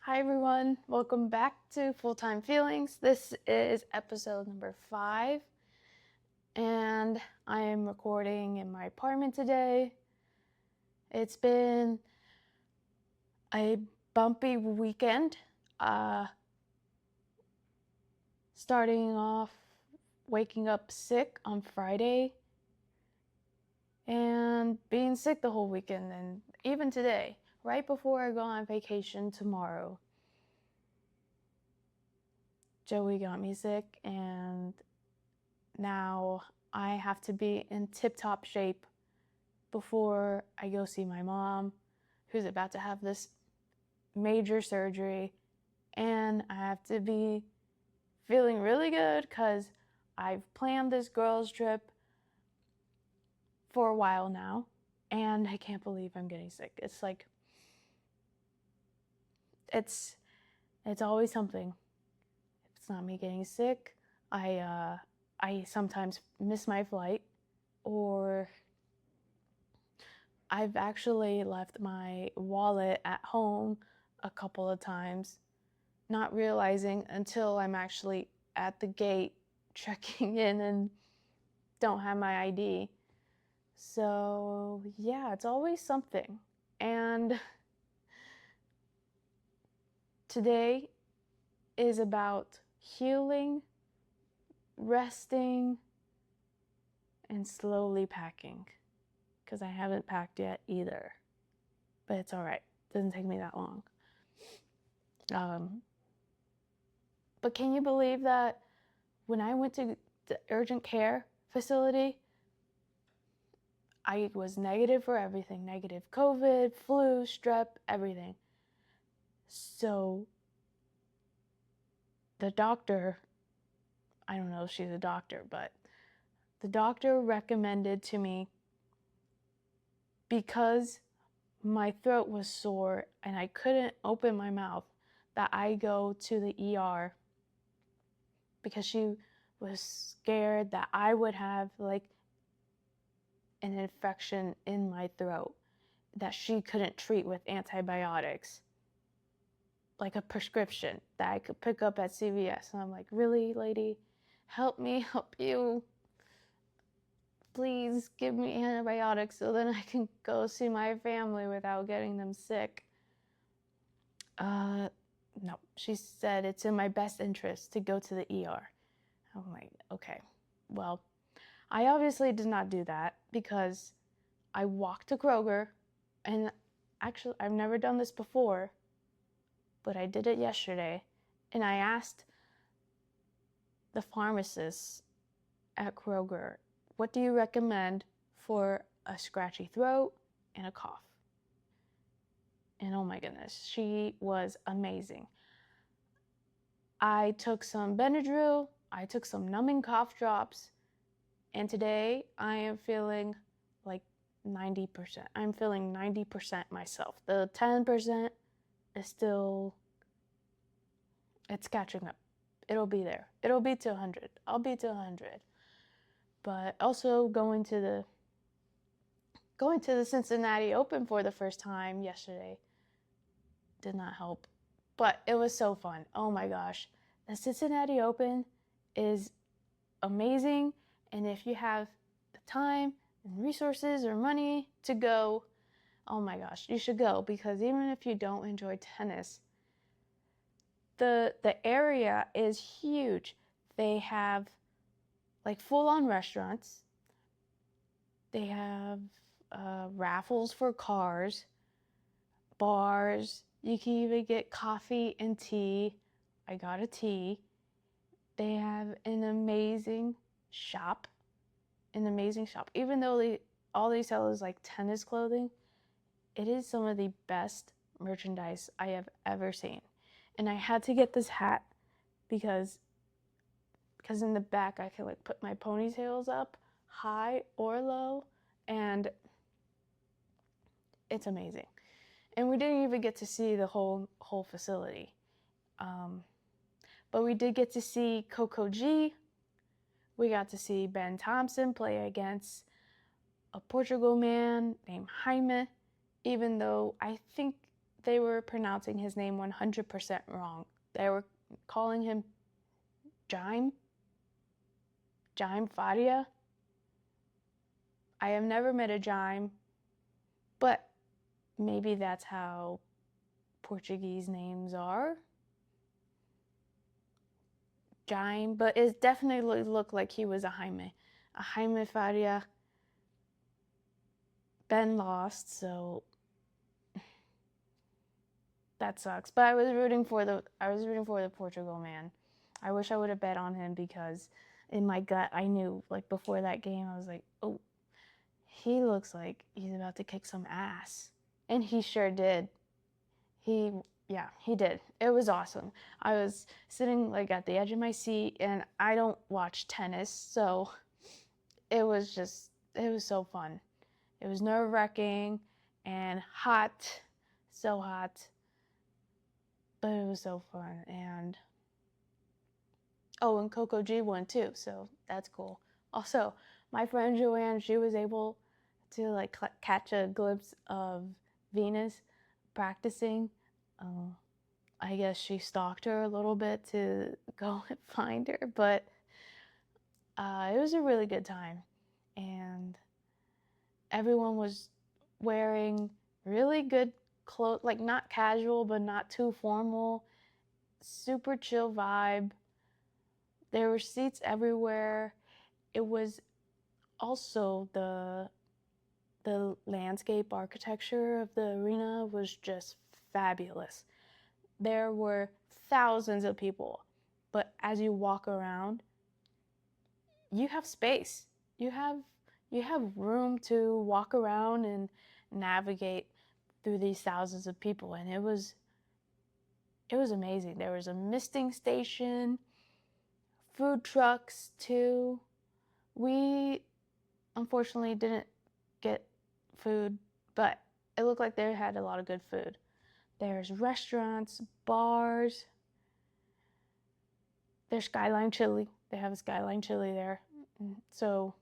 Hi everyone, welcome back to Full-Time Feelings. This is episode number 5, and I am recording in my apartment today. It's been a bumpy weekend, starting off waking up sick on Friday and being sick the whole weekend, and even today, right before I go on vacation tomorrow. Joey got me sick, and now I have to be in tip-top shape before I go see my mom, who's about to have this major surgery, and I have to be feeling really good because I've planned this girls trip for a while now, and I can't believe I'm getting sick. It's like, it's always something. If it's not me getting sick, I sometimes miss my flight, or I've actually left my wallet at home a couple of times, not realizing until I'm actually at the gate checking in and don't have my ID. So yeah, it's always something. And today is about healing, resting, and slowly packing, because I haven't packed yet either. But it's all right. It doesn't take me that long. But can you believe that when I went to the urgent care facility, I was negative for everything. Negative COVID, flu, strep, everything. So the doctor, I don't know if she's a doctor, but the doctor recommended to me, because my throat was sore and I couldn't open my mouth, that I go to the ER, because she was scared that I would have like an infection in my throat that she couldn't treat with antibiotics, like a prescription that I could pick up at CVS. And I'm like, really, lady? Help me help you. Please give me antibiotics so then I can go see my family without getting them sick. No, she said it's in my best interest to go to the ER. I'm like, okay, well, I obviously did not do that, because I walked to Kroger, and actually I've never done this before, but I did it yesterday, and I asked the pharmacist at Kroger, what do you recommend for a scratchy throat and a cough? And oh my goodness, she was amazing. I took some Benadryl, I took some numbing cough drops, and today I am feeling like 90%. I'm feeling 90% myself. The 10% is still, it's catching up. It'll be there. It'll be to 100. I'll be to 100. But also going to the Cincinnati Open for the first time yesterday did not help. But it was so fun. Oh my gosh. The Cincinnati Open is amazing, and if you have the time and resources or money to go, oh my gosh, you should go, because even if you don't enjoy tennis, the area is huge. They have like full-on restaurants. They have raffles for cars, bars. You can even get coffee and tea. I got a tea. They have an amazing shop. Even though all they sell is like tennis clothing, it is some of the best merchandise I have ever seen. And I had to get this hat because in the back I can like put my ponytails up high or low, and it's amazing. And we didn't even get to see the whole facility, but we did get to see Coco G. We got to see Ben Thompson play against a Portugal man named Jaime, even though I think they were pronouncing his name 100% wrong. They were calling him Jaime Faria. I have never met a Jaime, but maybe that's how Portuguese names are. Jaime, but it definitely looked like he was a Jaime. A Jaime Faria. Ben lost, so that sucks. But I was rooting for the Portugal man. I wish I would have bet on him, because in my gut I knew, like, before that game, I was like, oh, he looks like he's about to kick some ass. And he sure did. He did. It was awesome. I was sitting, like, at the edge of my seat, and I don't watch tennis, so it was so fun. It was nerve-wracking and hot, so hot, but it was so fun. And and Coco G won too, so that's cool. Also, my friend Joanne, she was able to, like, catch a glimpse of Venus practicing. I guess she stalked her a little bit to go and find her, but it was a really good time. And everyone was wearing really good clothes, like, not casual, but not too formal. Super chill vibe. There were seats everywhere. It was also the landscape architecture of the arena was just fabulous. There were thousands of people, but as you walk around, you have space. You have room to walk around and navigate through these thousands of people, and it was amazing. There was a misting station, food trucks too. We unfortunately didn't get food, but it looked like they had a lot of good food. There's restaurants, bars. There's Skyline Chili. They have a Skyline Chili there. So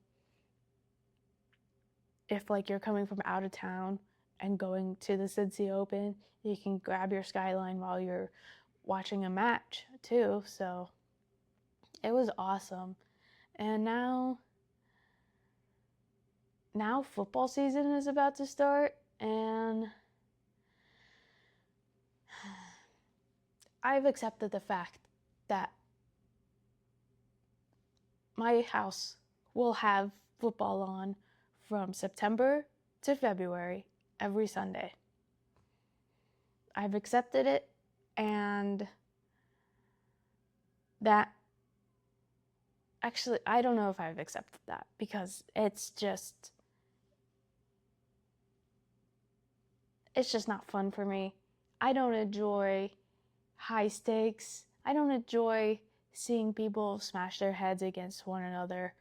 if, like, you're coming from out of town and going to the Cincy Open, you can grab your Skyline while you're watching a match too. So it was awesome. And now football season is about to start, and I've accepted the fact that my house will have football on from September to February every Sunday. I've accepted it, and that, actually, I don't know if I've accepted that, because it's just not fun for me. I don't enjoy high stakes. I don't enjoy seeing people smash their heads against one another.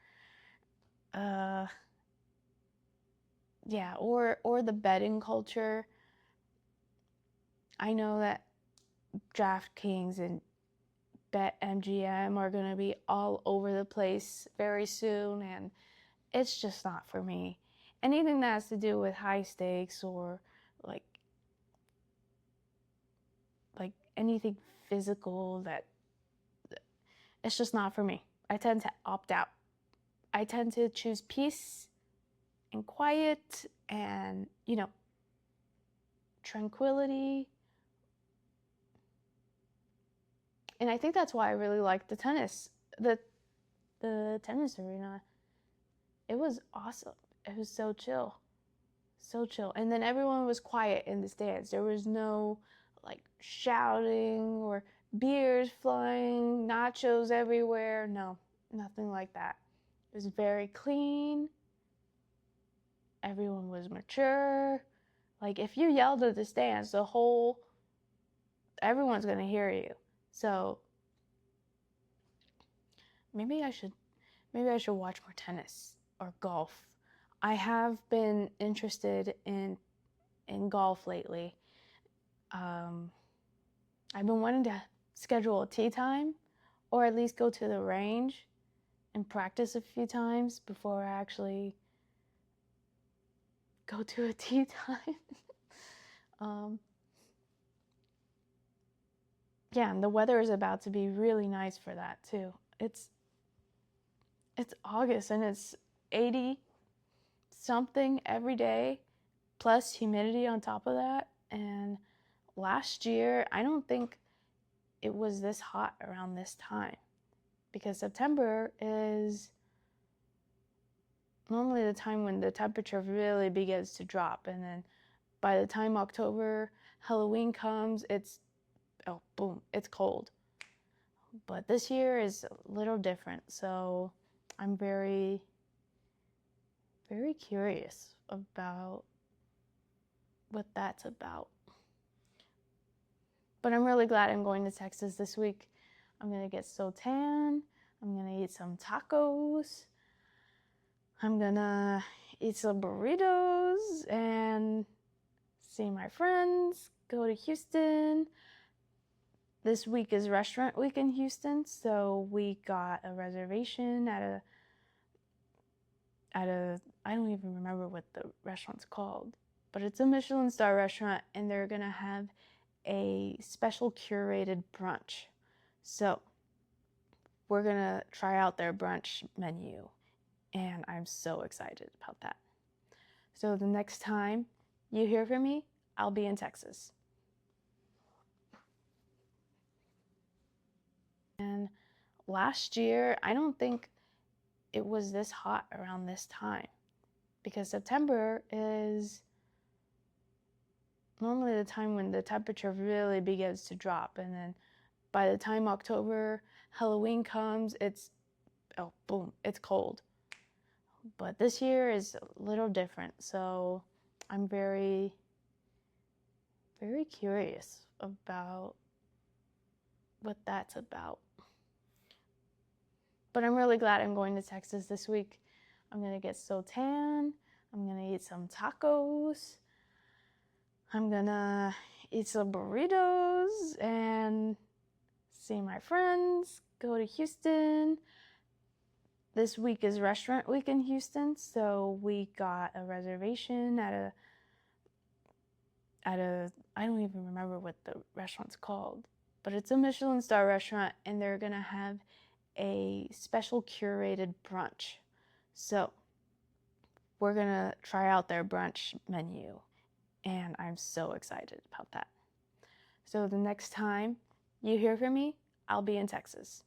Or the betting culture. I know that DraftKings and BetMGM are going to be all over the place very soon, and it's just not for me. Anything that has to do with high stakes, or like anything physical, that it's just not for me. I tend to opt out. I tend to choose peace and quiet and, tranquility. And I think that's why I really liked the tennis arena. It was awesome. It was so chill. So chill. And then everyone was quiet in the stands. There was no, like, shouting or beers flying, nachos everywhere. No, nothing like that. It was very clean. Everyone was mature. Like, if you yelled at the stands, everyone's going to hear you. So maybe I should watch more tennis or golf. I have been interested in golf lately. I've been wanting to schedule a tee time, or at least go to the range and practice a few times before I actually go to a tee time. Yeah, and the weather is about to be really nice for that too. It's August and it's 80 something every day, plus humidity on top of that. And last year, I don't think it was this hot around this time, because September is normally the time when the temperature really begins to drop. And then by the time October, Halloween comes, it's, oh, boom, it's cold. But this year is a little different. So I'm very, very curious about what that's about. But I'm really glad I'm going to Texas this week. I'm gonna get so tan. I'm gonna eat some tacos. I'm gonna eat some burritos and see my friends, go to Houston. This week is restaurant week in Houston, so we got a reservation at a I don't even remember what the restaurant's called, but it's a Michelin star restaurant, and they're gonna have a special curated brunch. So we're gonna try out their brunch menu, and I'm so excited about that. So the next time you hear from me, I'll be in Texas. And last year, I don't think it was this hot around this time, because September is normally the time when the temperature really begins to drop. And then by the time October, Halloween comes, it's, oh, boom, it's cold. But this year is a little different. So I'm very, very curious about what that's about. But I'm really glad I'm going to Texas this week. I'm gonna get so tan. I'm gonna eat some tacos. I'm gonna eat some burritos and see my friends, go to Houston. This week is restaurant week in Houston, so we got a reservation at a I don't even remember what the restaurant's called, but it's a Michelin star restaurant, and they're gonna have a special curated brunch. So we're gonna try out their brunch menu, and I'm so excited about that. So the next time you hear from me, I'll be in Texas.